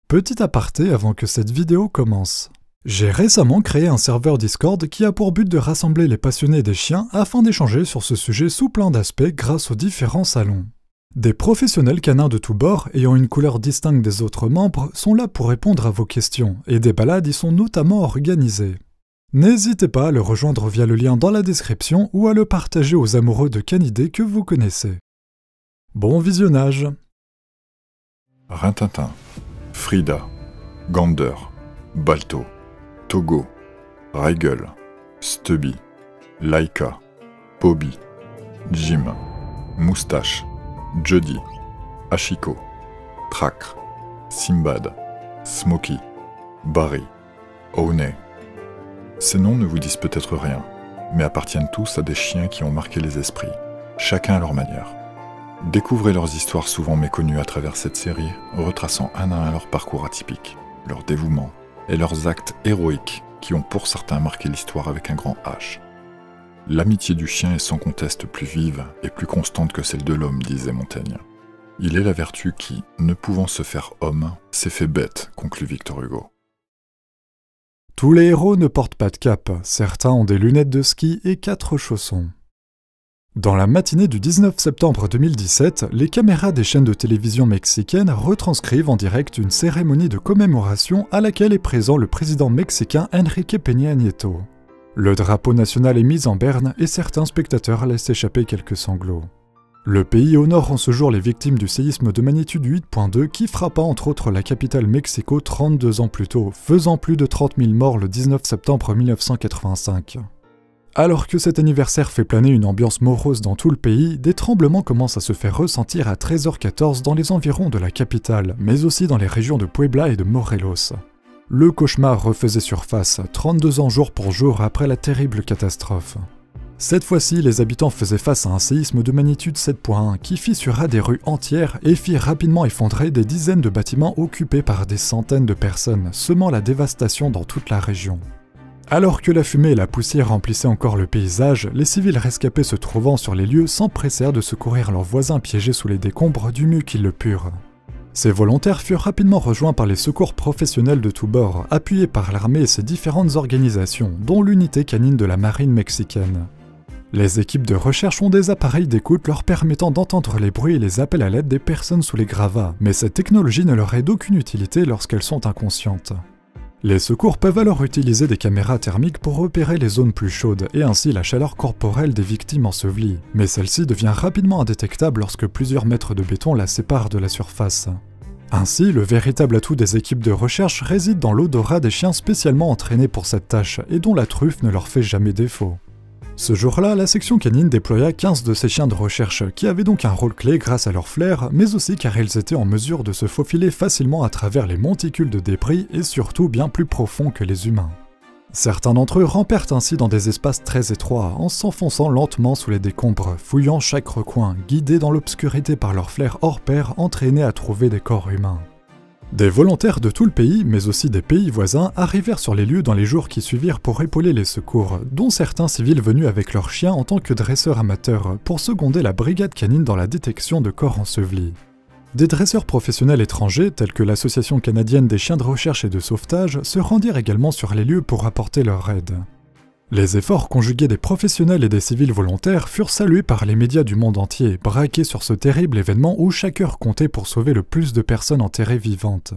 Petit aparté avant que cette vidéo commence. J'ai récemment créé un serveur Discord qui a pour but de rassembler les passionnés des chiens afin d'échanger sur ce sujet sous plein d'aspects grâce aux différents salons. Des professionnels canins de tous bords, ayant une couleur distincte des autres membres, sont là pour répondre à vos questions, et des balades y sont notamment organisées. N'hésitez pas à le rejoindre via le lien dans la description ou à le partager aux amoureux de canidés que vous connaissez. Bon visionnage! Rintintin, Frida, Gander, Balto, Togo, Rigel, Stubby, Laika, Bobby, Jim, Moustache, Jody, Ashiko, Trakr, Simbad, Smokey, Barry, Owney. Ces noms ne vous disent peut-être rien, mais appartiennent tous à des chiens qui ont marqué les esprits, chacun à leur manière. Découvrez leurs histoires souvent méconnues à travers cette série, retraçant un à un leur parcours atypique, leur dévouement et leurs actes héroïques qui ont pour certains marqué l'histoire avec un grand H. L'amitié du chien est sans conteste plus vive et plus constante que celle de l'homme, disait Montaigne. Il est la vertu qui, ne pouvant se faire homme, s'est fait bête, conclut Victor Hugo. Tous les héros ne portent pas de cape, certains ont des lunettes de ski et 4 chaussons. Dans la matinée du 19 septembre 2017, les caméras des chaînes de télévision mexicaines retranscrivent en direct une cérémonie de commémoration à laquelle est présent le président mexicain Enrique Peña Nieto. Le drapeau national est mis en berne et certains spectateurs laissent échapper quelques sanglots. Le pays honore en ce jour les victimes du séisme de magnitude 8.2 qui frappa entre autres la capitale Mexico 32 ans plus tôt, faisant plus de 30 000 morts le 19 septembre 1985. Alors que cet anniversaire fait planer une ambiance morose dans tout le pays, des tremblements commencent à se faire ressentir à 13h14 dans les environs de la capitale, mais aussi dans les régions de Puebla et de Morelos. Le cauchemar refaisait surface, 32 ans jour pour jour après la terrible catastrophe. Cette fois-ci, les habitants faisaient face à un séisme de magnitude 7.1 qui fissura des rues entières et fit rapidement effondrer des dizaines de bâtiments occupés par des centaines de personnes, semant la dévastation dans toute la région. Alors que la fumée et la poussière remplissaient encore le paysage, les civils rescapés se trouvant sur les lieux s'empressèrent de secourir leurs voisins piégés sous les décombres du mieux qu'ils le purent. Ces volontaires furent rapidement rejoints par les secours professionnels de tous bords, appuyés par l'armée et ses différentes organisations, dont l'unité canine de la marine mexicaine. Les équipes de recherche ont des appareils d'écoute leur permettant d'entendre les bruits et les appels à l'aide des personnes sous les gravats, mais cette technologie ne leur est d'aucune utilité lorsqu'elles sont inconscientes. Les secours peuvent alors utiliser des caméras thermiques pour repérer les zones plus chaudes et ainsi la chaleur corporelle des victimes ensevelies, mais celle-ci devient rapidement indétectable lorsque plusieurs mètres de béton la séparent de la surface. Ainsi, le véritable atout des équipes de recherche réside dans l'odorat des chiens spécialement entraînés pour cette tâche et dont la truffe ne leur fait jamais défaut. Ce jour-là, la section canine déploya 15 de ces chiens de recherche, qui avaient donc un rôle clé grâce à leur flair, mais aussi car ils étaient en mesure de se faufiler facilement à travers les monticules de débris et surtout bien plus profonds que les humains. Certains d'entre eux rampèrent ainsi dans des espaces très étroits, en s'enfonçant lentement sous les décombres, fouillant chaque recoin, guidés dans l'obscurité par leur flair hors pair entraînés à trouver des corps humains. Des volontaires de tout le pays, mais aussi des pays voisins, arrivèrent sur les lieux dans les jours qui suivirent pour épauler les secours, dont certains civils venus avec leurs chiens en tant que dresseurs amateurs, pour seconder la brigade canine dans la détection de corps ensevelis. Des dresseurs professionnels étrangers, tels que l'Association canadienne des chiens de recherche et de sauvetage, se rendirent également sur les lieux pour apporter leur aide. Les efforts conjugués des professionnels et des civils volontaires furent salués par les médias du monde entier, braqués sur ce terrible événement où chaque heure comptait pour sauver le plus de personnes enterrées vivantes.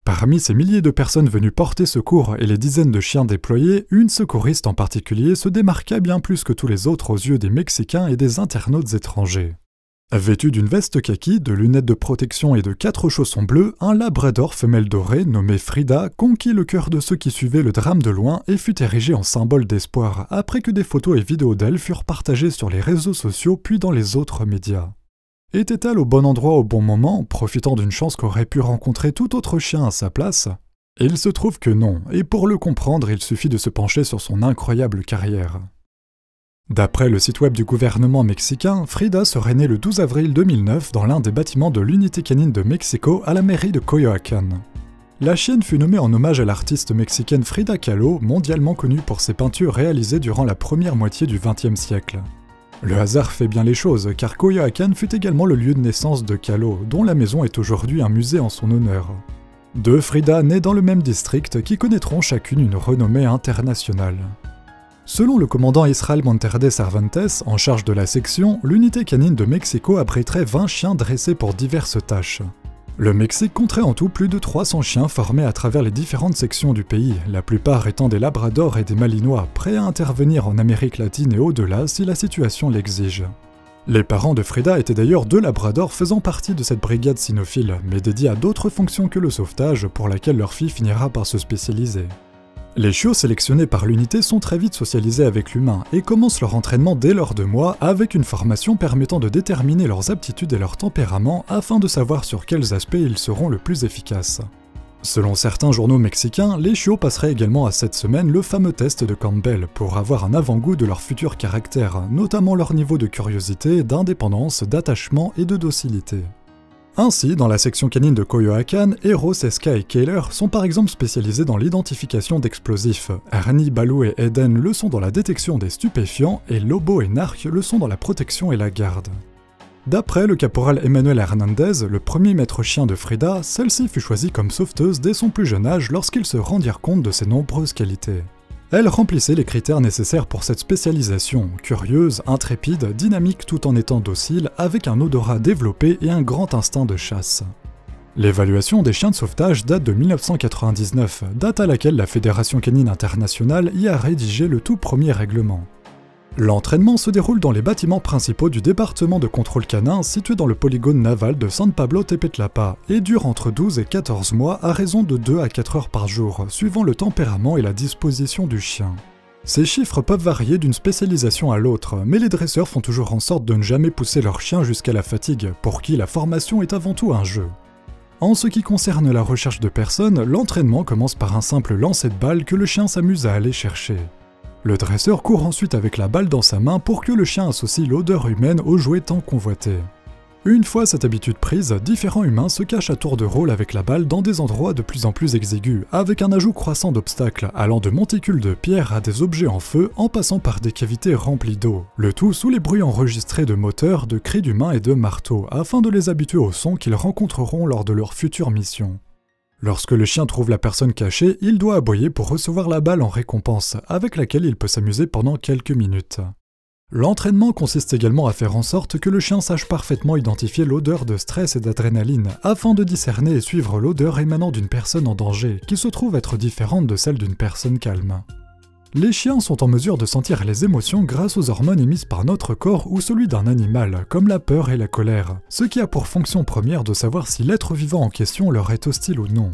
Parmi ces milliers de personnes venues porter secours et les dizaines de chiens déployés, une secouriste en particulier se démarqua bien plus que tous les autres aux yeux des Mexicains et des internautes étrangers. Vêtu d'une veste kaki, de lunettes de protection et de 4 chaussons bleus, un labrador femelle dorée nommé Frida conquit le cœur de ceux qui suivaient le drame de loin et fut érigée en symbole d'espoir après que des photos et vidéos d'elle furent partagées sur les réseaux sociaux puis dans les autres médias. Était-elle au bon endroit au bon moment, profitant d'une chance qu'aurait pu rencontrer tout autre chien à sa place? Il se trouve que non, et pour le comprendre, il suffit de se pencher sur son incroyable carrière. D'après le site web du gouvernement mexicain, Frida serait née le 12 avril 2009 dans l'un des bâtiments de l'unité canine de Mexico à la mairie de Coyoacán. La chienne fut nommée en hommage à l'artiste mexicaine Frida Kahlo, mondialement connue pour ses peintures réalisées durant la première moitié du XXe siècle. Le hasard fait bien les choses, car Coyoacán fut également le lieu de naissance de Kahlo, dont la maison est aujourd'hui un musée en son honneur. Deux Frida nées dans le même district qui connaîtront chacune une renommée internationale. Selon le commandant Israel Monterde Cervantes, en charge de la section, l'unité canine de Mexico abriterait 20 chiens dressés pour diverses tâches. Le Mexique compterait en tout plus de 300 chiens formés à travers les différentes sections du pays, la plupart étant des labradors et des malinois, prêts à intervenir en Amérique latine et au-delà si la situation l'exige. Les parents de Frida étaient d'ailleurs deux labradors faisant partie de cette brigade cynophile, mais dédiés à d'autres fonctions que le sauvetage, pour laquelle leur fille finira par se spécialiser. Les chiots sélectionnés par l'unité sont très vite socialisés avec l'humain et commencent leur entraînement dès leurs 2 mois avec une formation permettant de déterminer leurs aptitudes et leur tempérament afin de savoir sur quels aspects ils seront le plus efficaces. Selon certains journaux mexicains, les chiots passeraient également à cette semaine le fameux test de Campbell pour avoir un avant-goût de leur futur caractère, notamment leur niveau de curiosité, d'indépendance, d'attachement et de docilité. Ainsi, dans la section canine de Coyoacán, Eros, Esca et Kayler sont par exemple spécialisés dans l'identification d'explosifs, Ernie, Balou et Eden le sont dans la détection des stupéfiants, et Lobo et Narc le sont dans la protection et la garde. D'après le caporal Emmanuel Hernandez, le premier maître chien de Frida, celle-ci fut choisie comme sauveteuse dès son plus jeune âge lorsqu'ils se rendirent compte de ses nombreuses qualités. Elle remplissait les critères nécessaires pour cette spécialisation, curieuse, intrépide, dynamique tout en étant docile, avec un odorat développé et un grand instinct de chasse. L'évaluation des chiens de sauvetage date de 1999, date à laquelle la Fédération canine internationale y a rédigé le tout premier règlement. L'entraînement se déroule dans les bâtiments principaux du département de contrôle canin situé dans le polygone naval de San Pablo Tepetlapa et dure entre 12 et 14 mois à raison de 2 à 4 heures par jour, suivant le tempérament et la disposition du chien. Ces chiffres peuvent varier d'une spécialisation à l'autre, mais les dresseurs font toujours en sorte de ne jamais pousser leur chien jusqu'à la fatigue, pour qui la formation est avant tout un jeu. En ce qui concerne la recherche de personnes, l'entraînement commence par un simple lancer de balle que le chien s'amuse à aller chercher. Le dresseur court ensuite avec la balle dans sa main pour que le chien associe l'odeur humaine au jouet tant convoité. Une fois cette habitude prise, différents humains se cachent à tour de rôle avec la balle dans des endroits de plus en plus exigus, avec un ajout croissant d'obstacles, allant de monticules de pierre à des objets en feu en passant par des cavités remplies d'eau, le tout sous les bruits enregistrés de moteurs, de cris d'humains et de marteaux, afin de les habituer au son qu'ils rencontreront lors de leur future mission. Lorsque le chien trouve la personne cachée, il doit aboyer pour recevoir la balle en récompense, avec laquelle il peut s'amuser pendant quelques minutes. L'entraînement consiste également à faire en sorte que le chien sache parfaitement identifier l'odeur de stress et d'adrénaline, afin de discerner et suivre l'odeur émanant d'une personne en danger, qui se trouve être différente de celle d'une personne calme. Les chiens sont en mesure de sentir les émotions grâce aux hormones émises par notre corps ou celui d'un animal, comme la peur et la colère, ce qui a pour fonction première de savoir si l'être vivant en question leur est hostile ou non.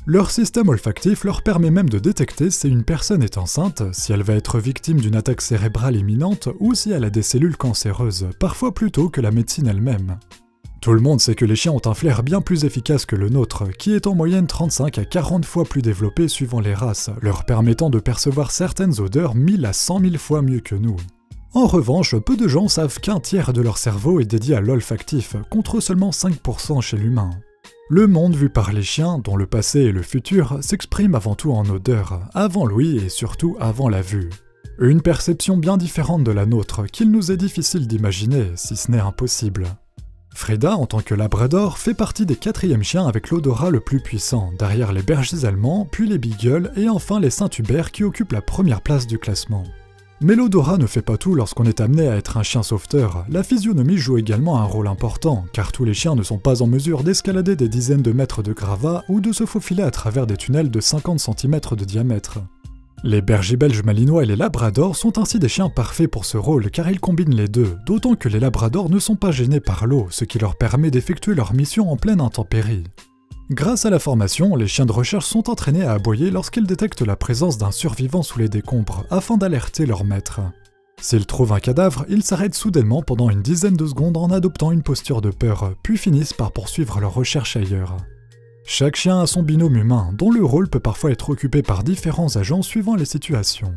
Leur système olfactif leur permet même de détecter si une personne est enceinte, si elle va être victime d'une attaque cérébrale imminente ou si elle a des cellules cancéreuses, parfois plus tôt que la médecine elle-même. Tout le monde sait que les chiens ont un flair bien plus efficace que le nôtre, qui est en moyenne 35 à 40 fois plus développé suivant les races, leur permettant de percevoir certaines odeurs 1000 à 100 000 fois mieux que nous. En revanche, peu de gens savent qu'un tiers de leur cerveau est dédié à l'olfactif, contre seulement 5% chez l'humain. Le monde vu par les chiens, dont le passé et le futur, s'exprime avant tout en odeur, avant l'ouïe et surtout avant la vue. Une perception bien différente de la nôtre, qu'il nous est difficile d'imaginer, si ce n'est impossible. Frida, en tant que labrador, fait partie des 4e chiens avec l'odorat le plus puissant, derrière les bergers allemands, puis les beagles et enfin les Saint-Hubert qui occupent la première place du classement. Mais l'odorat ne fait pas tout lorsqu'on est amené à être un chien sauveteur, la physionomie joue également un rôle important, car tous les chiens ne sont pas en mesure d'escalader des dizaines de mètres de gravats ou de se faufiler à travers des tunnels de 50 cm de diamètre. Les bergers belges malinois et les labradors sont ainsi des chiens parfaits pour ce rôle car ils combinent les deux, d'autant que les labradors ne sont pas gênés par l'eau, ce qui leur permet d'effectuer leur mission en pleine intempérie. Grâce à la formation, les chiens de recherche sont entraînés à aboyer lorsqu'ils détectent la présence d'un survivant sous les décombres, afin d'alerter leur maître. S'ils trouvent un cadavre, ils s'arrêtent soudainement pendant une dizaine de secondes en adoptant une posture de peur, puis finissent par poursuivre leur recherche ailleurs. Chaque chien a son binôme humain, dont le rôle peut parfois être occupé par différents agents suivant les situations.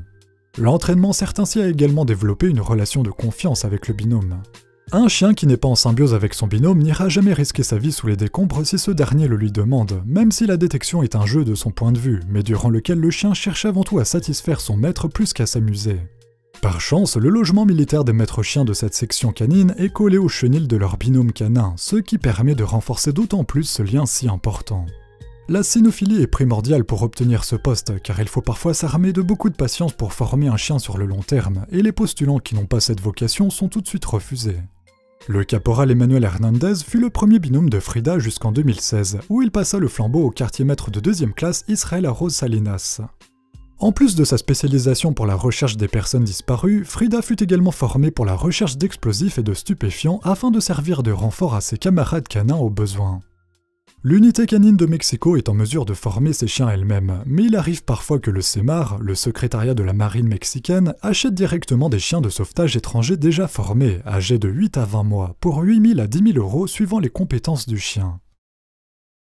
L'entraînement sert ainsi à également développer une relation de confiance avec le binôme. Un chien qui n'est pas en symbiose avec son binôme n'ira jamais risquer sa vie sous les décombres si ce dernier le lui demande, même si la détection est un jeu de son point de vue, mais durant lequel le chien cherche avant tout à satisfaire son maître plus qu'à s'amuser. Par chance, le logement militaire des maîtres chiens de cette section canine est collé au chenil de leur binôme canin, ce qui permet de renforcer d'autant plus ce lien si important. La cynophilie est primordiale pour obtenir ce poste, car il faut parfois s'armer de beaucoup de patience pour former un chien sur le long terme, et les postulants qui n'ont pas cette vocation sont tout de suite refusés. Le caporal Emmanuel Hernandez fut le premier binôme de Frida jusqu'en 2016, où il passa le flambeau au quartier-maître de 2e classe Israel Arroz Salinas. En plus de sa spécialisation pour la recherche des personnes disparues, Frida fut également formée pour la recherche d'explosifs et de stupéfiants afin de servir de renfort à ses camarades canins au besoin. L'unité canine de Mexico est en mesure de former ses chiens elle-même, mais il arrive parfois que le CEMAR, le secrétariat de la marine mexicaine, achète directement des chiens de sauvetage étrangers déjà formés, âgés de 8 à 20 mois, pour 8 000 à 10 000 € suivant les compétences du chien.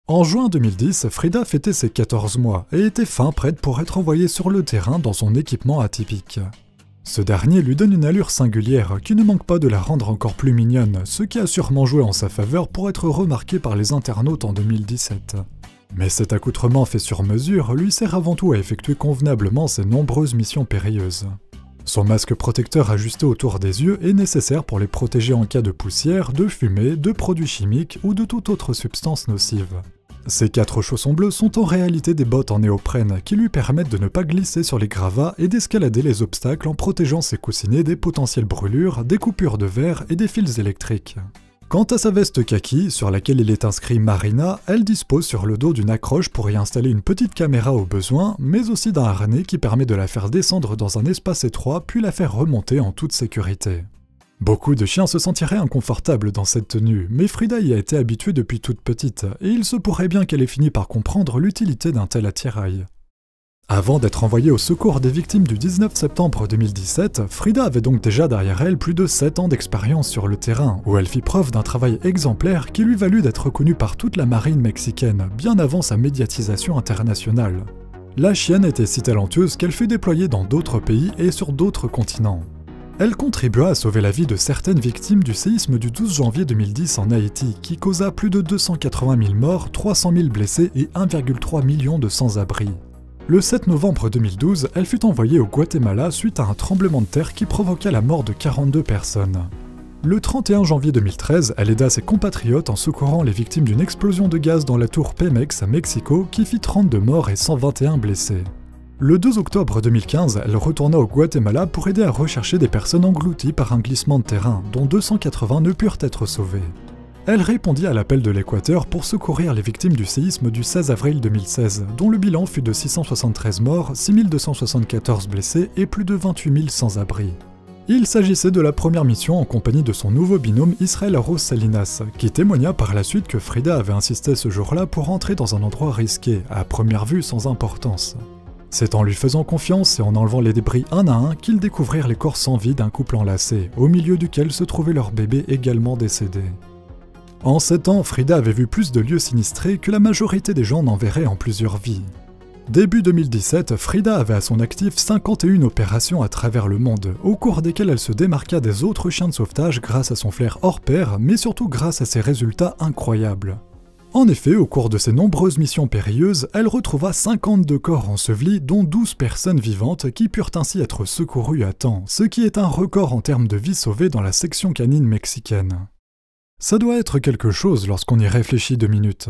En juin 2010, Frida fêtait ses 14 mois et était fin prête pour être envoyée sur le terrain dans son équipement atypique. Ce dernier lui donne une allure singulière qui ne manque pas de la rendre encore plus mignonne, ce qui a sûrement joué en sa faveur pour être remarqué par les internautes en 2017. Mais cet accoutrement fait sur mesure lui sert avant tout à effectuer convenablement ses nombreuses missions périlleuses. Son masque protecteur ajusté autour des yeux est nécessaire pour les protéger en cas de poussière, de fumée, de produits chimiques ou de toute autre substance nocive. Ces 4 chaussons bleus sont en réalité des bottes en néoprène qui lui permettent de ne pas glisser sur les gravats et d'escalader les obstacles en protégeant ses coussinets des potentielles brûlures, des coupures de verre et des fils électriques. Quant à sa veste kaki, sur laquelle il est inscrit Marina, elle dispose sur le dos d'une accroche pour y installer une petite caméra au besoin, mais aussi d'un harnais qui permet de la faire descendre dans un espace étroit puis la faire remonter en toute sécurité. Beaucoup de chiens se sentiraient inconfortables dans cette tenue, mais Frida y a été habituée depuis toute petite, et il se pourrait bien qu'elle ait fini par comprendre l'utilité d'un tel attirail. Avant d'être envoyée au secours des victimes du 19 septembre 2017, Frida avait donc déjà derrière elle plus de 7 ans d'expérience sur le terrain, où elle fit preuve d'un travail exemplaire qui lui valut d'être reconnue par toute la marine mexicaine, bien avant sa médiatisation internationale. La chienne était si talentueuse qu'elle fut déployée dans d'autres pays et sur d'autres continents. Elle contribua à sauver la vie de certaines victimes du séisme du 12 janvier 2010 en Haïti, qui causa plus de 280 000 morts, 300 000 blessés et 1,3 million de sans-abri. Le 7 novembre 2012, elle fut envoyée au Guatemala suite à un tremblement de terre qui provoqua la mort de 42 personnes. Le 31 janvier 2013, elle aida ses compatriotes en secourant les victimes d'une explosion de gaz dans la tour Pemex à Mexico qui fit 32 morts et 121 blessés. Le 2 octobre 2015, elle retourna au Guatemala pour aider à rechercher des personnes englouties par un glissement de terrain, dont 280 ne purent être sauvées. Elle répondit à l'appel de l'Équateur pour secourir les victimes du séisme du 16 avril 2016, dont le bilan fut de 673 morts, 6274 blessés et plus de 28 000 sans-abri. Il s'agissait de la première mission en compagnie de son nouveau binôme Israel Arroz Salinas, qui témoigna par la suite que Frida avait insisté ce jour-là pour entrer dans un endroit risqué, à première vue sans importance. C'est en lui faisant confiance et en enlevant les débris un à un qu'ils découvrirent les corps sans vie d'un couple enlacé, au milieu duquel se trouvait leur bébé également décédé. En 7 ans, Frida avait vu plus de lieux sinistrés que la majorité des gens n'en verraient en plusieurs vies. Début 2017, Frida avait à son actif 51 opérations à travers le monde, au cours desquelles elle se démarqua des autres chiens de sauvetage grâce à son flair hors pair, mais surtout grâce à ses résultats incroyables. En effet, au cours de ses nombreuses missions périlleuses, elle retrouva 52 corps ensevelis, dont 12 personnes vivantes qui purent ainsi être secourues à temps, ce qui est un record en termes de vies sauvées dans la section canine mexicaine. Ça doit être quelque chose lorsqu'on y réfléchit 2 minutes.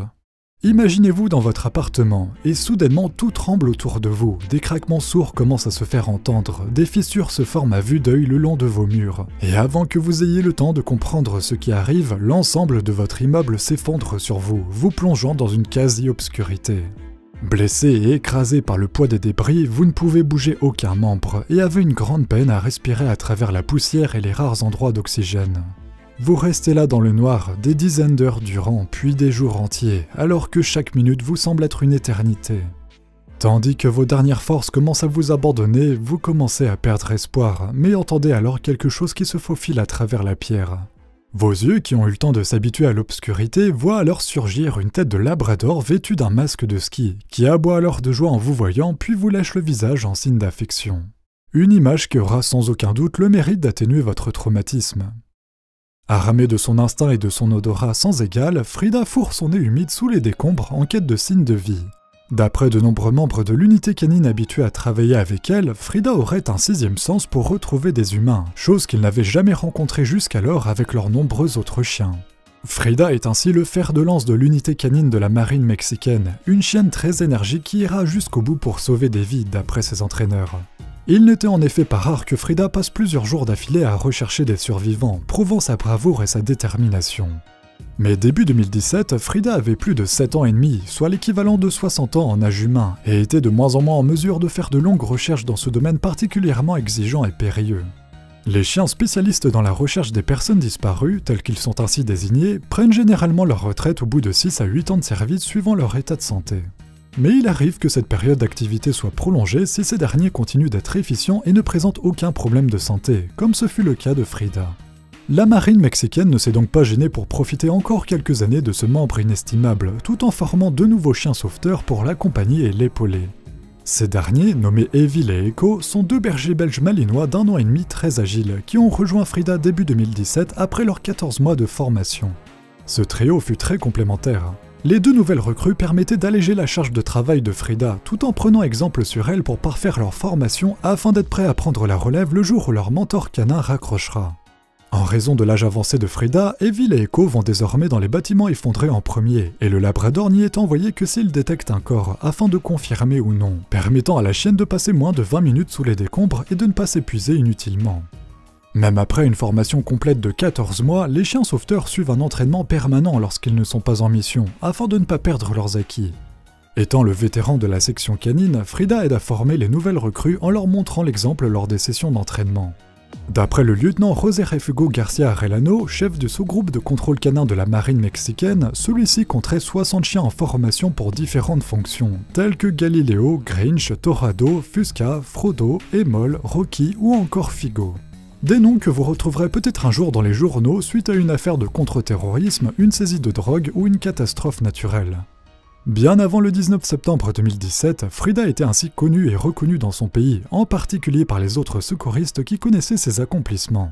Imaginez-vous dans votre appartement, et soudainement tout tremble autour de vous, des craquements sourds commencent à se faire entendre, des fissures se forment à vue d'œil le long de vos murs, et avant que vous ayez le temps de comprendre ce qui arrive, l'ensemble de votre immeuble s'effondre sur vous, vous plongeant dans une quasi-obscurité. Blessé et écrasé par le poids des débris, vous ne pouvez bouger aucun membre, et avez une grande peine à respirer à travers la poussière et les rares endroits d'oxygène. Vous restez là dans le noir des dizaines d'heures durant, puis des jours entiers, alors que chaque minute vous semble être une éternité. Tandis que vos dernières forces commencent à vous abandonner, vous commencez à perdre espoir, mais entendez alors quelque chose qui se faufile à travers la pierre. Vos yeux, qui ont eu le temps de s'habituer à l'obscurité, voient alors surgir une tête de labrador vêtue d'un masque de ski, qui aboie alors de joie en vous voyant, puis vous lèche le visage en signe d'affection. Une image qui aura sans aucun doute le mérite d'atténuer votre traumatisme. Armée de son instinct et de son odorat sans égal, Frida fourre son nez humide sous les décombres en quête de signes de vie. D'après de nombreux membres de l'unité canine habitués à travailler avec elle, Frida aurait un 6e sens pour retrouver des humains, chose qu'ils n'avaient jamais rencontrée jusqu'alors avec leurs nombreux autres chiens. Frida est ainsi le fer de lance de l'unité canine de la marine mexicaine, une chienne très énergique qui ira jusqu'au bout pour sauver des vies d'après ses entraîneurs. Il n'était en effet pas rare que Frida passe plusieurs jours d'affilée à rechercher des survivants, prouvant sa bravoure et sa détermination. Mais début 2017, Frida avait plus de 7 ans et demi, soit l'équivalent de 60 ans en âge humain, et était de moins en moins en mesure de faire de longues recherches dans ce domaine particulièrement exigeant et périlleux. Les chiens spécialistes dans la recherche des personnes disparues, tels qu'ils sont ainsi désignés, prennent généralement leur retraite au bout de 6 à 8 ans de service suivant leur état de santé. Mais il arrive que cette période d'activité soit prolongée si ces derniers continuent d'être efficients et ne présentent aucun problème de santé, comme ce fut le cas de Frida. La marine mexicaine ne s'est donc pas gênée pour profiter encore quelques années de ce membre inestimable, tout en formant 2 nouveaux chiens sauveteurs pour l'accompagner et l'épauler. Ces derniers, nommés Evil et Echo, sont 2 bergers belges malinois d'1 an et demi très agiles, qui ont rejoint Frida début 2017 après leurs 14 mois de formation. Ce trio fut très complémentaire. Les 2 nouvelles recrues permettaient d'alléger la charge de travail de Frida, tout en prenant exemple sur elle pour parfaire leur formation afin d'être prêts à prendre la relève le jour où leur mentor canin raccrochera. En raison de l'âge avancé de Frida, Evil et Echo vont désormais dans les bâtiments effondrés en premier, et le labrador n'y est envoyé que s'il détecte un corps, afin de confirmer ou non, permettant à la chienne de passer moins de 20 minutes sous les décombres et de ne pas s'épuiser inutilement. Même après une formation complète de 14 mois, les chiens sauveteurs suivent un entraînement permanent lorsqu'ils ne sont pas en mission, afin de ne pas perdre leurs acquis. Étant le vétéran de la section canine, Frida aide à former les nouvelles recrues en leur montrant l'exemple lors des sessions d'entraînement. D'après le lieutenant José Refugo Garcia Arellano, chef du sous-groupe de contrôle canin de la marine mexicaine, celui-ci compterait 60 chiens en formation pour différentes fonctions, telles que Galileo, Grinch, Torado, Fusca, Frodo, Emol, Rocky ou encore Figo. Des noms que vous retrouverez peut-être un jour dans les journaux suite à une affaire de contre-terrorisme, une saisie de drogue ou une catastrophe naturelle. Bien avant le 19 septembre 2017, Frida était ainsi connue et reconnue dans son pays, en particulier par les autres secouristes qui connaissaient ses accomplissements.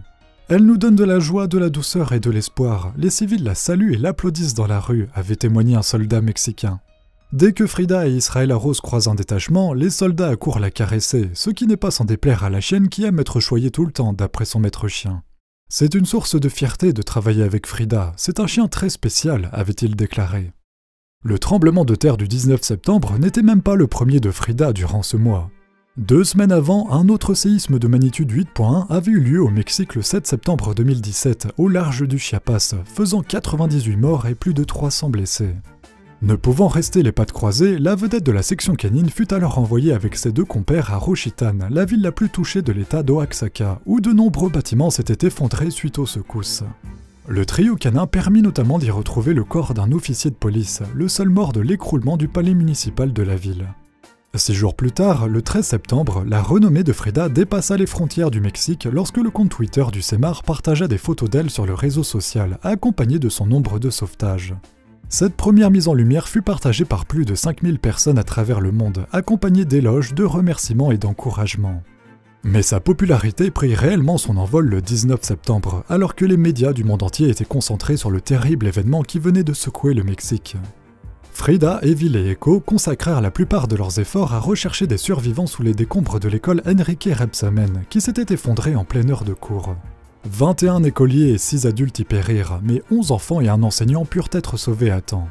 Elle nous donne de la joie, de la douceur et de l'espoir. Les civils la saluent et l'applaudissent dans la rue, avait témoigné un soldat mexicain. Dès que Frida et Israël Arose croisent un détachement, les soldats accourent la caresser, ce qui n'est pas sans déplaire à la chienne qui aime être choyée tout le temps, d'après son maître chien. C'est une source de fierté de travailler avec Frida, c'est un chien très spécial, avait-il déclaré. Le tremblement de terre du 19 septembre n'était même pas le premier de Frida durant ce mois. 2 semaines avant, un autre séisme de magnitude 8.1 avait eu lieu au Mexique le 7 septembre 2017, au large du Chiapas, faisant 98 morts et plus de 300 blessés. Ne pouvant rester les pattes croisées, la vedette de la section canine fut alors envoyée avec ses 2 compères à Rochitan, la ville la plus touchée de l'état d'Oaxaca, où de nombreux bâtiments s'étaient effondrés suite aux secousses. Le trio canin permit notamment d'y retrouver le corps d'un officier de police, le seul mort de l'écroulement du palais municipal de la ville. 6 jours plus tard, le 13 septembre, la renommée de Frida dépassa les frontières du Mexique lorsque le compte Twitter du CEMAR partagea des photos d'elle sur le réseau social, accompagné de son nombre de sauvetages. Cette première mise en lumière fut partagée par plus de 5000 personnes à travers le monde, accompagnée d'éloges, de remerciements et d'encouragements. Mais sa popularité prit réellement son envol le 19 septembre, alors que les médias du monde entier étaient concentrés sur le terrible événement qui venait de secouer le Mexique. Frida, Evil et Echo consacrèrent la plupart de leurs efforts à rechercher des survivants sous les décombres de l'école Enrique Rebsamen, qui s'était effondrée en pleine heure de cours. 21 écoliers et 6 adultes y périrent, mais 11 enfants et un enseignant purent être sauvés à temps.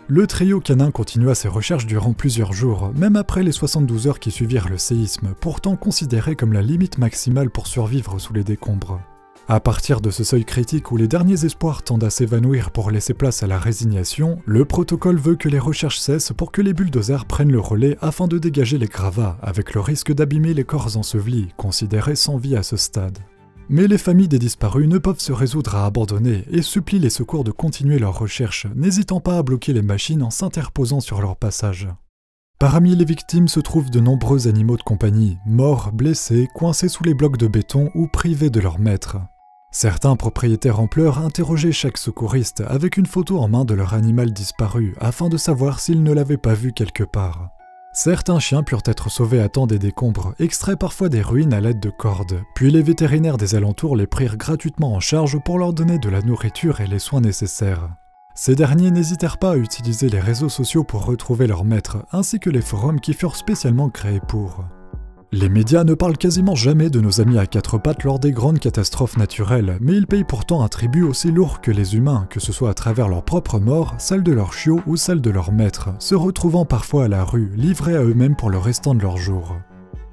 Le trio canin continua ses recherches durant plusieurs jours, même après les 72 heures qui suivirent le séisme, pourtant considéré comme la limite maximale pour survivre sous les décombres. À partir de ce seuil critique où les derniers espoirs tendent à s'évanouir pour laisser place à la résignation, le protocole veut que les recherches cessent pour que les bulldozers prennent le relais afin de dégager les gravats, avec le risque d'abîmer les corps ensevelis, considérés sans vie à ce stade. Mais les familles des disparus ne peuvent se résoudre à abandonner et supplient les secours de continuer leurs recherches, n'hésitant pas à bloquer les machines en s'interposant sur leur passage. Parmi les victimes se trouvent de nombreux animaux de compagnie, morts, blessés, coincés sous les blocs de béton ou privés de leur maître. Certains propriétaires en pleurs interrogeaient chaque secouriste avec une photo en main de leur animal disparu afin de savoir s'ils ne l'avaient pas vu quelque part. Certains chiens purent être sauvés à temps des décombres, extraits parfois des ruines à l'aide de cordes, puis les vétérinaires des alentours les prirent gratuitement en charge pour leur donner de la nourriture et les soins nécessaires. Ces derniers n'hésitèrent pas à utiliser les réseaux sociaux pour retrouver leur maître, ainsi que les forums qui furent spécialement créés pour. Les médias ne parlent quasiment jamais de nos amis à quatre pattes lors des grandes catastrophes naturelles, mais ils payent pourtant un tribut aussi lourd que les humains, que ce soit à travers leur propre mort, celle de leurs chiots ou celle de leurs maîtres, se retrouvant parfois à la rue, livrés à eux-mêmes pour le restant de leur jour.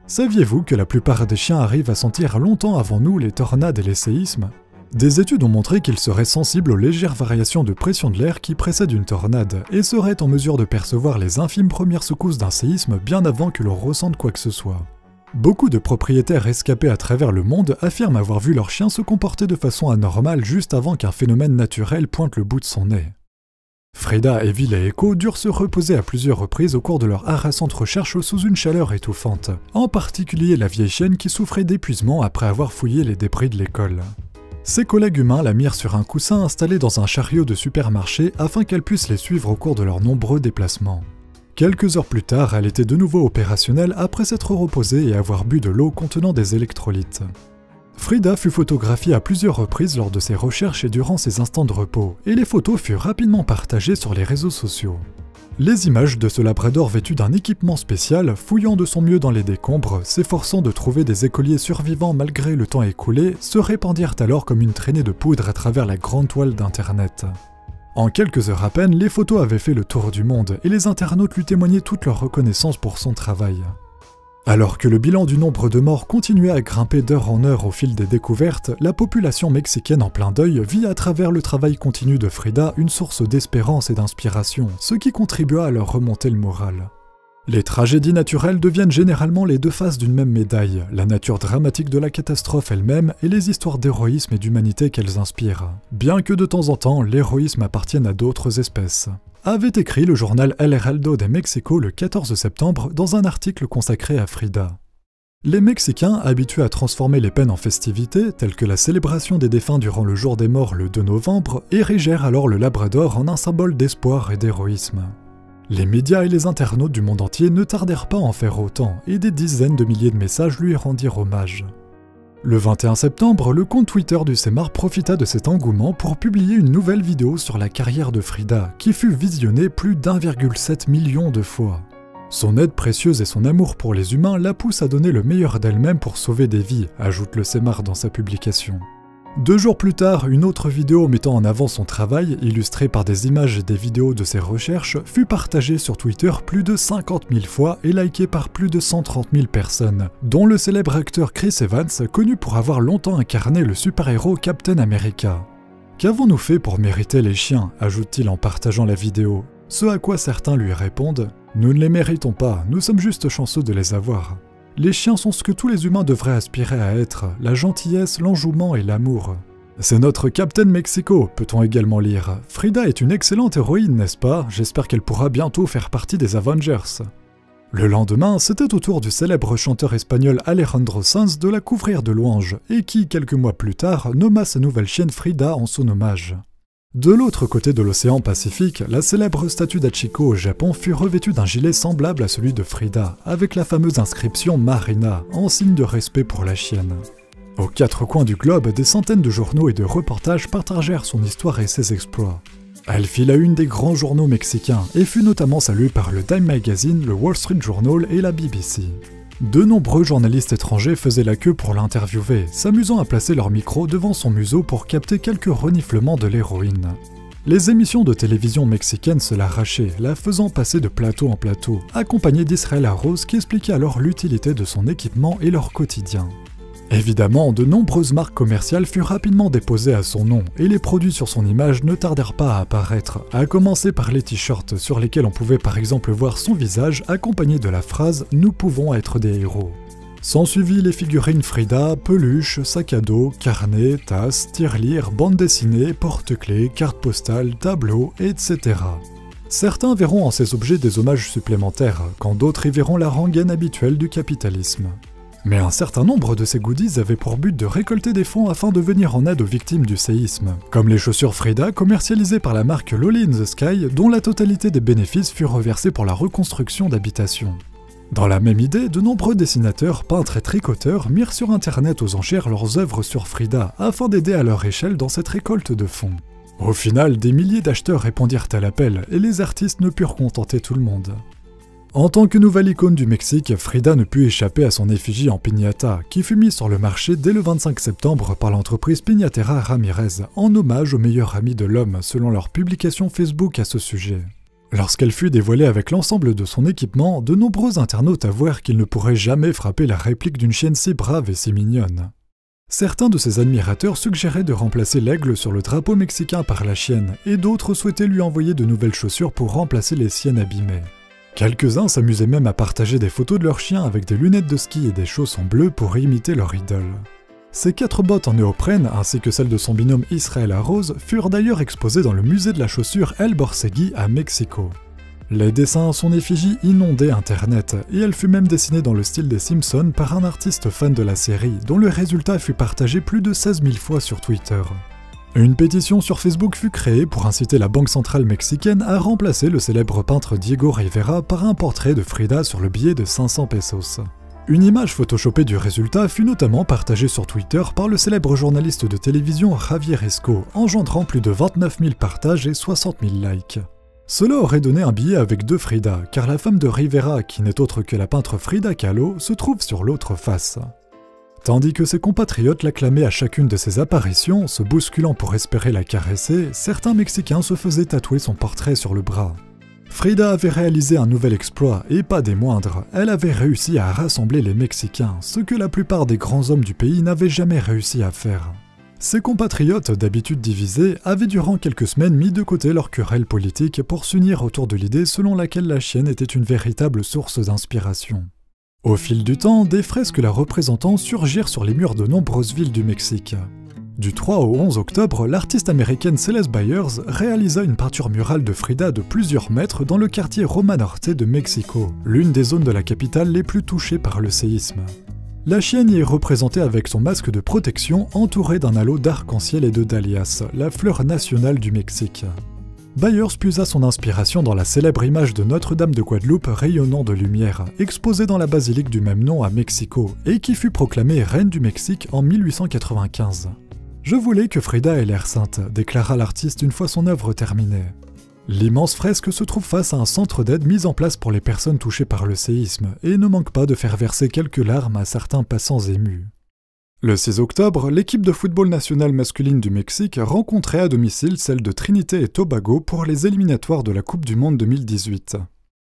Saviez-vous que la plupart des chiens arrivent à sentir longtemps avant nous les tornades et les séismes ? Des études ont montré qu'ils seraient sensibles aux légères variations de pression de l'air qui précèdent une tornade, et seraient en mesure de percevoir les infimes premières secousses d'un séisme bien avant que l'on ressente quoi que ce soit. Beaucoup de propriétaires rescapés à travers le monde affirment avoir vu leur chien se comporter de façon anormale juste avant qu'un phénomène naturel pointe le bout de son nez. Frida, Evil et Echo durent se reposer à plusieurs reprises au cours de leur harassante recherche sous une chaleur étouffante, en particulier la vieille chienne qui souffrait d'épuisement après avoir fouillé les débris de l'école. Ses collègues humains la mirent sur un coussin installé dans un chariot de supermarché afin qu'elle puisse les suivre au cours de leurs nombreux déplacements. Quelques heures plus tard, elle était de nouveau opérationnelle après s'être reposée et avoir bu de l'eau contenant des électrolytes. Frida fut photographiée à plusieurs reprises lors de ses recherches et durant ses instants de repos, et les photos furent rapidement partagées sur les réseaux sociaux. Les images de ce labrador vêtu d'un équipement spécial, fouillant de son mieux dans les décombres, s'efforçant de trouver des écoliers survivants malgré le temps écoulé, se répandirent alors comme une traînée de poudre à travers la grande toile d'Internet. En quelques heures à peine, les photos avaient fait le tour du monde et les internautes lui témoignaient toute leur reconnaissance pour son travail. Alors que le bilan du nombre de morts continuait à grimper d'heure en heure au fil des découvertes, la population mexicaine en plein deuil vit à travers le travail continu de Frida une source d'espérance et d'inspiration, ce qui contribua à leur remonter le moral. Les tragédies naturelles deviennent généralement les deux faces d'une même médaille, la nature dramatique de la catastrophe elle-même et les histoires d'héroïsme et d'humanité qu'elles inspirent, bien que de temps en temps l'héroïsme appartienne à d'autres espèces. Avait écrit le journal El Heraldo de Mexico le 14 septembre dans un article consacré à Frida. Les Mexicains, habitués à transformer les peines en festivités, telles que la célébration des défunts durant le jour des morts le 2 novembre, érigèrent alors le Labrador en un symbole d'espoir et d'héroïsme. Les médias et les internautes du monde entier ne tardèrent pas à en faire autant, et des dizaines de milliers de messages lui rendirent hommage. Le 21 septembre, le compte Twitter du CEMAR profita de cet engouement pour publier une nouvelle vidéo sur la carrière de Frida, qui fut visionnée plus d'1,7 million de fois. Son aide précieuse et son amour pour les humains la poussent à donner le meilleur d'elle-même pour sauver des vies, ajoute le CEMAR dans sa publication. 2 jours plus tard, une autre vidéo mettant en avant son travail, illustrée par des images et des vidéos de ses recherches, fut partagée sur Twitter plus de 50 000 fois et likée par plus de 130 000 personnes, dont le célèbre acteur Chris Evans, connu pour avoir longtemps incarné le super-héros Captain America. « Qu'avons-nous fait pour mériter les chiens ?» ajoute-t-il en partageant la vidéo. Ce à quoi certains lui répondent « Nous ne les méritons pas, nous sommes juste chanceux de les avoir. » Les chiens sont ce que tous les humains devraient aspirer à être, la gentillesse, l'enjouement et l'amour. C'est notre Captain Mexico, peut-on également lire. Frida est une excellente héroïne, n'est-ce pas? J'espère qu'elle pourra bientôt faire partie des Avengers. Le lendemain, c'était au tour du célèbre chanteur espagnol Alejandro Sanz de la couvrir de louanges, et qui, quelques mois plus tard, nomma sa nouvelle chienne Frida en son hommage. De l'autre côté de l'océan Pacifique, la célèbre statue d'Hachiko au Japon fut revêtue d'un gilet semblable à celui de Frida, avec la fameuse inscription Marina, en signe de respect pour la chienne. Aux 4 coins du globe, des centaines de journaux et de reportages partagèrent son histoire et ses exploits. Elle fit la une des grands journaux mexicains, et fut notamment saluée par le Time Magazine, le Wall Street Journal et la BBC. De nombreux journalistes étrangers faisaient la queue pour l'interviewer, s'amusant à placer leur micro devant son museau pour capter quelques reniflements de l'héroïne. Les émissions de télévision mexicaines se l'arrachaient, la faisant passer de plateau en plateau, accompagnée d'Israël Rose qui expliquait alors l'utilité de son équipement et leur quotidien. Évidemment, de nombreuses marques commerciales furent rapidement déposées à son nom, et les produits sur son image ne tardèrent pas à apparaître, à commencer par les t-shirts sur lesquels on pouvait par exemple voir son visage accompagné de la phrase « Nous pouvons être des héros ». S'ensuivit les figurines Frida, peluches, sacs à dos, carnets, tasses, tirelires, bandes dessinées, porte-clés, cartes postales, tableaux, etc. Certains verront en ces objets des hommages supplémentaires, quand d'autres y verront la rengaine habituelle du capitalisme. Mais un certain nombre de ces goodies avaient pour but de récolter des fonds afin de venir en aide aux victimes du séisme, comme les chaussures Frida commercialisées par la marque Lolly in the Sky, dont la totalité des bénéfices fut reversée pour la reconstruction d'habitations. Dans la même idée, de nombreux dessinateurs, peintres et tricoteurs mirent sur internet aux enchères leurs œuvres sur Frida, afin d'aider à leur échelle dans cette récolte de fonds. Au final, des milliers d'acheteurs répondirent à l'appel, et les artistes ne purent contenter tout le monde. En tant que nouvelle icône du Mexique, Frida ne put échapper à son effigie en piñata, qui fut mise sur le marché dès le 25 septembre par l'entreprise Piñatera Ramirez, en hommage au meilleur ami de l'homme, selon leur publication Facebook à ce sujet. Lorsqu'elle fut dévoilée avec l'ensemble de son équipement, de nombreux internautes avouèrent qu'ils ne pourraient jamais frapper la réplique d'une chienne si brave et si mignonne. Certains de ses admirateurs suggéraient de remplacer l'aigle sur le drapeau mexicain par la chienne, et d'autres souhaitaient lui envoyer de nouvelles chaussures pour remplacer les siennes abîmées. Quelques-uns s'amusaient même à partager des photos de leurs chiens avec des lunettes de ski et des chaussons bleus pour imiter leur idole. Ces 4 bottes en néoprène, ainsi que celles de son binôme Israel Arroz, furent d'ailleurs exposées dans le musée de la chaussure El Borségui à Mexico. Les dessins à son effigie inondaient Internet, et elle fut même dessinée dans le style des Simpsons par un artiste fan de la série, dont le résultat fut partagé plus de 16 000 fois sur Twitter. Une pétition sur Facebook fut créée pour inciter la Banque centrale mexicaine à remplacer le célèbre peintre Diego Rivera par un portrait de Frida sur le billet de 500 pesos. Une image photoshopée du résultat fut notamment partagée sur Twitter par le célèbre journaliste de télévision Javier Esco, engendrant plus de 29 000 partages et 60 000 likes. Cela aurait donné un billet avec 2 Frida, car la femme de Rivera, qui n'est autre que la peintre Frida Kahlo, se trouve sur l'autre face. Tandis que ses compatriotes l'acclamaient à chacune de ses apparitions, se bousculant pour espérer la caresser, certains Mexicains se faisaient tatouer son portrait sur le bras. Frida avait réalisé un nouvel exploit, et pas des moindres, elle avait réussi à rassembler les Mexicains, ce que la plupart des grands hommes du pays n'avaient jamais réussi à faire. Ses compatriotes, d'habitude divisés, avaient durant quelques semaines mis de côté leurs querelles politiques pour s'unir autour de l'idée selon laquelle la chienne était une véritable source d'inspiration. Au fil du temps, des fresques la représentant surgirent sur les murs de nombreuses villes du Mexique. Du 3 au 11 octobre, l'artiste américaine Celeste Byers réalisa une peinture murale de Frida de plusieurs mètres dans le quartier Roma Norte de Mexico, l'une des zones de la capitale les plus touchées par le séisme. La chienne y est représentée avec son masque de protection entouré d'un halo d'arc-en-ciel et de dahlias, la fleur nationale du Mexique. Byers puisa son inspiration dans la célèbre image de Notre-Dame de Guadeloupe rayonnant de lumière, exposée dans la basilique du même nom à Mexico, et qui fut proclamée reine du Mexique en 1895. « Je voulais que Frida ait l'air sainte », déclara l'artiste une fois son œuvre terminée. L'immense fresque se trouve face à un centre d'aide mis en place pour les personnes touchées par le séisme, et ne manque pas de faire verser quelques larmes à certains passants émus. Le 6 octobre, l'équipe de football nationale masculine du Mexique rencontrait à domicile celle de Trinité et Tobago pour les éliminatoires de la Coupe du Monde 2018.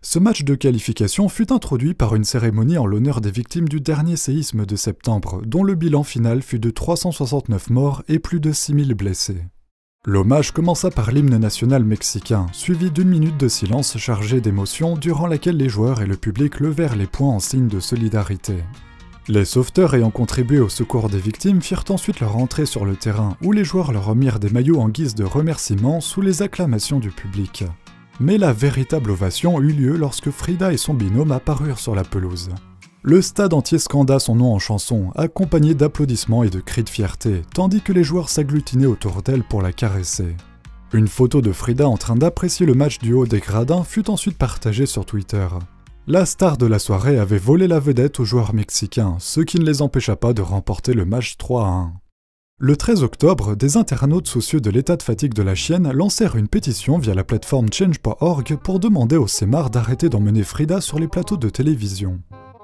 Ce match de qualification fut introduit par une cérémonie en l'honneur des victimes du dernier séisme de septembre, dont le bilan final fut de 369 morts et plus de 6000 blessés. L'hommage commença par l'hymne national mexicain, suivi d'1 minute de silence chargé d'émotion durant laquelle les joueurs et le public levèrent les poings en signe de solidarité. Les sauveteurs ayant contribué au secours des victimes firent ensuite leur entrée sur le terrain, où les joueurs leur remirent des maillots en guise de remerciement sous les acclamations du public. Mais la véritable ovation eut lieu lorsque Frida et son binôme apparurent sur la pelouse. Le stade entier scanda son nom en chanson, accompagné d'applaudissements et de cris de fierté, tandis que les joueurs s'agglutinaient autour d'elle pour la caresser. Une photo de Frida en train d'apprécier le match du haut des gradins fut ensuite partagée sur Twitter. La star de la soirée avait volé la vedette aux joueurs mexicains, ce qui ne les empêcha pas de remporter le match 3-1. Le 13 octobre, des internautes soucieux de l'état de fatigue de la chienne lancèrent une pétition via la plateforme Change.org pour demander au CEMAR d'arrêter d'emmener Frida sur les plateaux de télévision.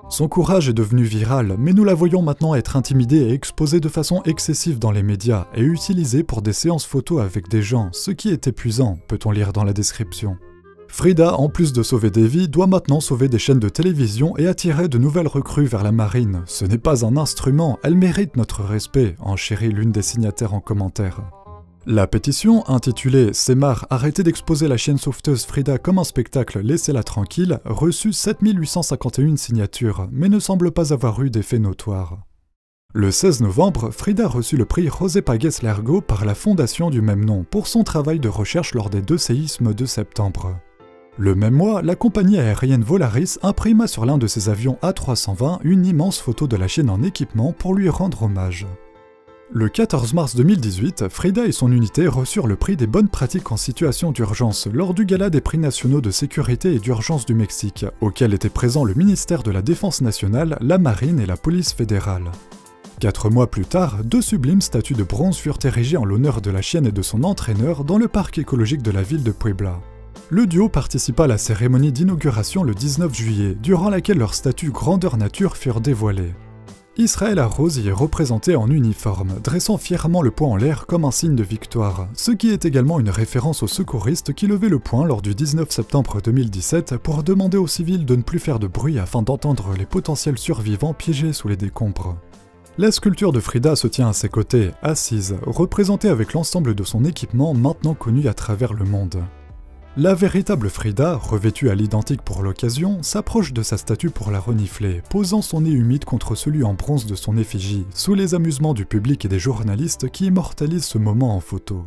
Son courage est devenu viral, mais nous la voyons maintenant être intimidée et exposée de façon excessive dans les médias et utilisée pour des séances photos avec des gens, ce qui est épuisant, peut-on lire dans la description. Frida, en plus de sauver des vies, doit maintenant sauver des chaînes de télévision et attirer de nouvelles recrues vers la marine. Ce n'est pas un instrument, elle mérite notre respect, enchérit l'une des signataires en commentaire. La pétition, intitulée « CEMAR, arrêtez d'exposer la chienne sauveteuse Frida comme un spectacle, laissez-la tranquille », reçut 7851 signatures, mais ne semble pas avoir eu d'effet notoire. Le 16 novembre, Frida reçut le prix José Pagues Lergo par la fondation du même nom pour son travail de recherche lors des 2 séismes de septembre. Le même mois, la compagnie aérienne Volaris imprima sur l'un de ses avions A320 une immense photo de la chienne en équipement pour lui rendre hommage. Le 14 mars 2018, Frida et son unité reçurent le prix des bonnes pratiques en situation d'urgence lors du gala des prix nationaux de sécurité et d'urgence du Mexique, auquel étaient présents le ministère de la Défense nationale, la Marine et la police fédérale. 4 mois plus tard, 2 sublimes statues de bronze furent érigées en l'honneur de la chienne et de son entraîneur dans le parc écologique de la ville de Puebla. Le duo participa à la cérémonie d'inauguration le 19 juillet, durant laquelle leurs statuts grandeur nature furent dévoilés. Israël Arose y est représenté en uniforme, dressant fièrement le poing en l'air comme un signe de victoire, ce qui est également une référence aux secouristes qui levaient le poing lors du 19 septembre 2017 pour demander aux civils de ne plus faire de bruit afin d'entendre les potentiels survivants piégés sous les décombres. La sculpture de Frida se tient à ses côtés, assise, représentée avec l'ensemble de son équipement maintenant connu à travers le monde. La véritable Frida, revêtue à l'identique pour l'occasion, s'approche de sa statue pour la renifler, posant son nez humide contre celui en bronze de son effigie, sous les amusements du public et des journalistes qui immortalisent ce moment en photo.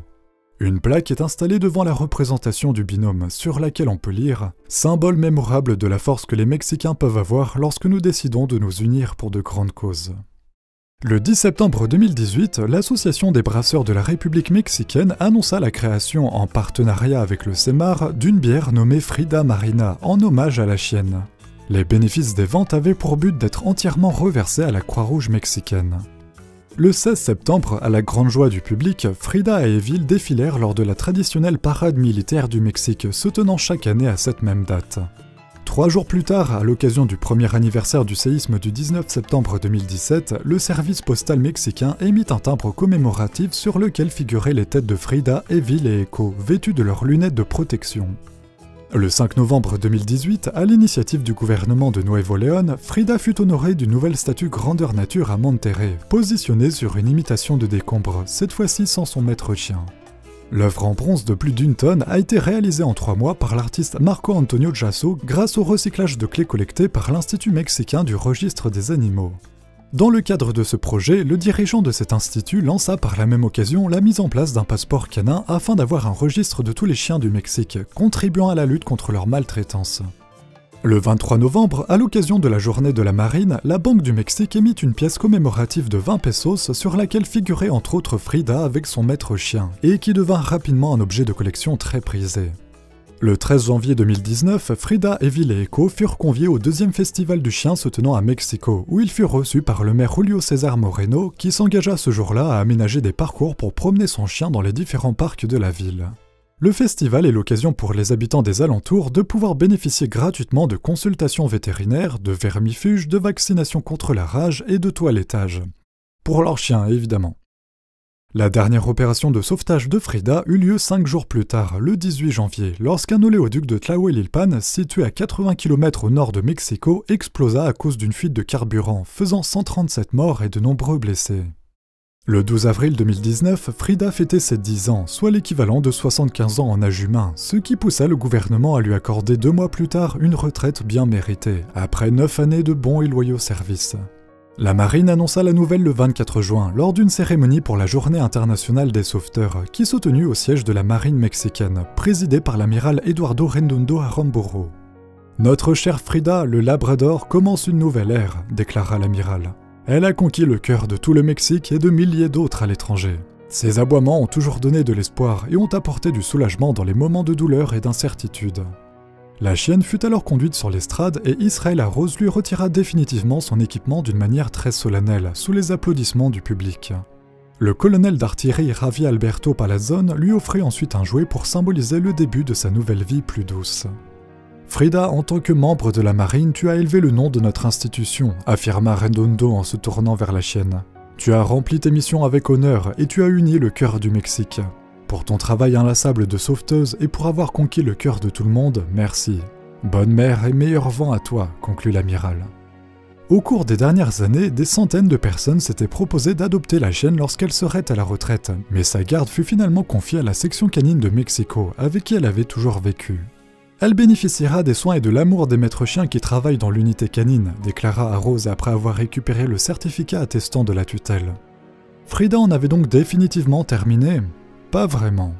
Une plaque est installée devant la représentation du binôme, sur laquelle on peut lire « Symbole mémorable de la force que les Mexicains peuvent avoir lorsque nous décidons de nous unir pour de grandes causes ». Le 10 septembre 2018, l'Association des brasseurs de la République mexicaine annonça la création, en partenariat avec le CEMAR, d'une bière nommée Frida Marina, en hommage à la chienne. Les bénéfices des ventes avaient pour but d'être entièrement reversés à la Croix-Rouge mexicaine. Le 16 septembre, à la grande joie du public, Frida et Evil défilèrent lors de la traditionnelle parade militaire du Mexique, se tenant chaque année à cette même date. 3 jours plus tard, à l'occasion du premier anniversaire du séisme du 19 septembre 2017, le service postal mexicain émit un timbre commémoratif sur lequel figuraient les têtes de Frida, Evil et Echo, vêtues de leurs lunettes de protection. Le 5 novembre 2018, à l'initiative du gouvernement de Nuevo León, Frida fut honorée d'une nouvelle statue grandeur nature à Monterrey, positionnée sur une imitation de décombre, cette fois-ci sans son maître chien. L'œuvre en bronze de plus d'1 tonne a été réalisée en 3 mois par l'artiste Marco Antonio Jasso grâce au recyclage de clés collectées par l'Institut mexicain du registre des animaux. Dans le cadre de ce projet, le dirigeant de cet institut lança par la même occasion la mise en place d'un passeport canin afin d'avoir un registre de tous les chiens du Mexique, contribuant à la lutte contre leur maltraitance. Le 23 novembre, à l'occasion de la journée de la marine, la Banque du Mexique émit une pièce commémorative de 20 pesos sur laquelle figurait entre autres Frida avec son maître chien, et qui devint rapidement un objet de collection très prisé. Le 13 janvier 2019, Frida, Evil et Echo furent conviés au 2e festival du chien se tenant à Mexico, où ils furent reçus par le maire Julio César Moreno, qui s'engagea ce jour-là à aménager des parcours pour promener son chien dans les différents parcs de la ville. Le festival est l'occasion pour les habitants des alentours de pouvoir bénéficier gratuitement de consultations vétérinaires, de vermifuges, de vaccinations contre la rage et de toilettage. Pour leurs chiens, évidemment. La dernière opération de sauvetage de Frida eut lieu 5 jours plus tard, le 18 janvier, lorsqu'un oléoduc de Tlahuelilpan, situé à 80 km au nord de Mexico, explosa à cause d'une fuite de carburant, faisant 137 morts et de nombreux blessés. Le 12 avril 2019, Frida fêtait ses 10 ans, soit l'équivalent de 75 ans en âge humain, ce qui poussa le gouvernement à lui accorder 2 mois plus tard une retraite bien méritée, après 9 années de bons et loyaux services. La marine annonça la nouvelle le 24 juin, lors d'une cérémonie pour la Journée internationale des sauveteurs, qui se tenut au siège de la marine mexicaine, présidée par l'amiral Eduardo Rendundo Aramburu. « Notre chère Frida, le Labrador, commence une nouvelle ère », déclara l'amiral. Elle a conquis le cœur de tout le Mexique et de milliers d'autres à l'étranger. Ses aboiements ont toujours donné de l'espoir et ont apporté du soulagement dans les moments de douleur et d'incertitude. La chienne fut alors conduite sur l'estrade et Israël Arose lui retira définitivement son équipement d'une manière très solennelle, sous les applaudissements du public. Le colonel d'artillerie Javi Alberto Palazzone lui offrit ensuite un jouet pour symboliser le début de sa nouvelle vie plus douce. Frida, en tant que membre de la marine, tu as élevé le nom de notre institution, affirma Redondo en se tournant vers la chienne. Tu as rempli tes missions avec honneur et tu as uni le cœur du Mexique. Pour ton travail inlassable de sauveteuse et pour avoir conquis le cœur de tout le monde, merci. Bonne mère et meilleur vent à toi, conclut l'amiral. Au cours des dernières années, des centaines de personnes s'étaient proposées d'adopter la chienne lorsqu'elle serait à la retraite, mais sa garde fut finalement confiée à la section canine de Mexico, avec qui elle avait toujours vécu. Elle bénéficiera des soins et de l'amour des maîtres chiens qui travaillent dans l'unité canine, déclara Arose après avoir récupéré le certificat attestant de la tutelle. Frida en avait donc définitivement terminé ? Pas vraiment.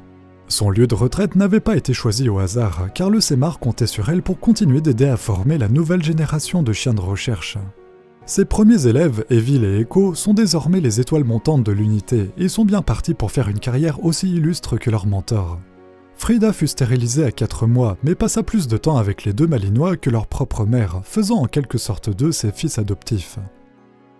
Son lieu de retraite n'avait pas été choisi au hasard, car le CEMAR comptait sur elle pour continuer d'aider à former la nouvelle génération de chiens de recherche. Ses premiers élèves, Evil et Echo, sont désormais les étoiles montantes de l'unité et sont bien partis pour faire une carrière aussi illustre que leur mentor. Frida fut stérilisée à 4 mois, mais passa plus de temps avec les 2 Malinois que leur propre mère, faisant en quelque sorte d'eux ses fils adoptifs.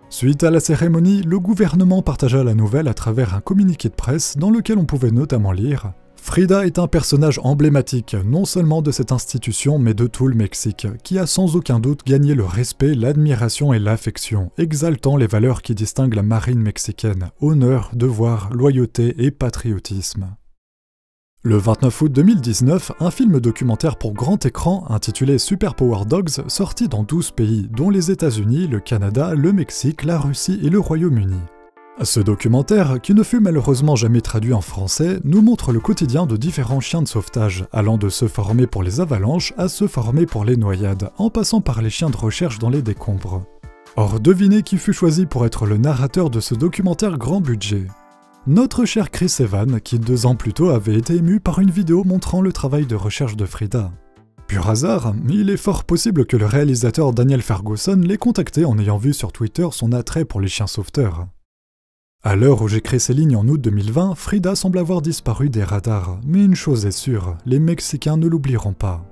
Suite à la cérémonie, le gouvernement partagea la nouvelle à travers un communiqué de presse dans lequel on pouvait notamment lire « Frida est un personnage emblématique, non seulement de cette institution, mais de tout le Mexique, qui a sans aucun doute gagné le respect, l'admiration et l'affection, exaltant les valeurs qui distinguent la marine mexicaine, honneur, devoir, loyauté et patriotisme. Le 29 août 2019, un film documentaire pour grand écran intitulé Superpower Dogs sortit dans 12 pays, dont les États-Unis, le Canada, le Mexique, la Russie et le Royaume-Uni. Ce documentaire, qui ne fut malheureusement jamais traduit en français, nous montre le quotidien de différents chiens de sauvetage, allant de ceux formés pour les avalanches à ceux formés pour les noyades, en passant par les chiens de recherche dans les décombres. Or, devinez qui fut choisi pour être le narrateur de ce documentaire grand budget. Notre cher Chris Evans, qui 2 ans plus tôt avait été ému par une vidéo montrant le travail de recherche de Frida. Pur hasard, il est fort possible que le réalisateur Daniel Ferguson l'ait contacté en ayant vu sur Twitter son attrait pour les chiens sauveteurs. À l'heure où j'écris ces lignes en août 2020, Frida semble avoir disparu des radars, mais une chose est sûre, les Mexicains ne l'oublieront pas.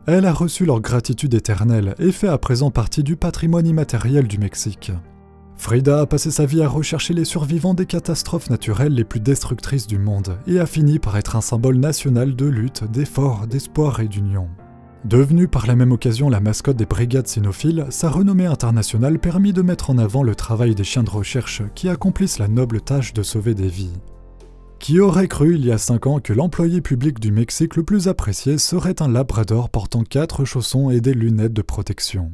Elle a reçu leur gratitude éternelle et fait à présent partie du patrimoine immatériel du Mexique. Frida a passé sa vie à rechercher les survivants des catastrophes naturelles les plus destructrices du monde et a fini par être un symbole national de lutte, d'effort, d'espoir et d'union. Devenue par la même occasion la mascotte des brigades cynophiles, sa renommée internationale permit de mettre en avant le travail des chiens de recherche qui accomplissent la noble tâche de sauver des vies. Qui aurait cru il y a 5 ans que l'employé public du Mexique le plus apprécié serait un labrador portant 4 chaussons et des lunettes de protection.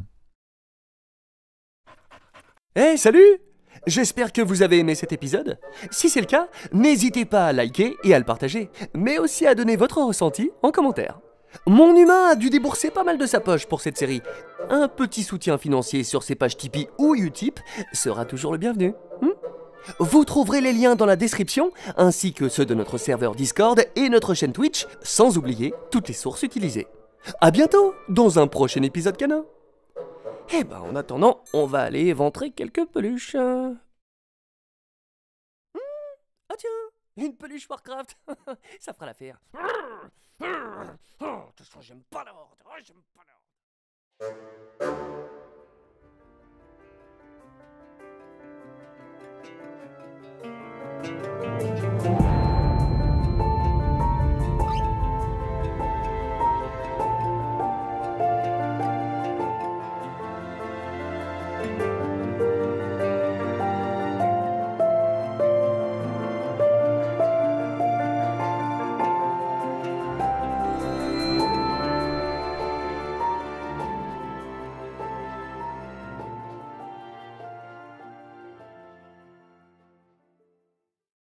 Hey, salut! J'espère que vous avez aimé cet épisode. Si c'est le cas, n'hésitez pas à liker et à le partager, mais aussi à donner votre ressenti en commentaire. Mon humain a dû débourser pas mal de sa poche pour cette série. Un petit soutien financier sur ses pages Tipeee ou Utip sera toujours le bienvenu. Vous trouverez les liens dans la description, ainsi que ceux de notre serveur Discord et notre chaîne Twitch, sans oublier toutes les sources utilisées. A bientôt dans un prochain épisode canin. Eh ben en attendant, on va aller éventrer quelques peluches. Ah tiens, une peluche Warcraft. Ça fera l'affaire. De toute façon, j'aime pas l'ordre.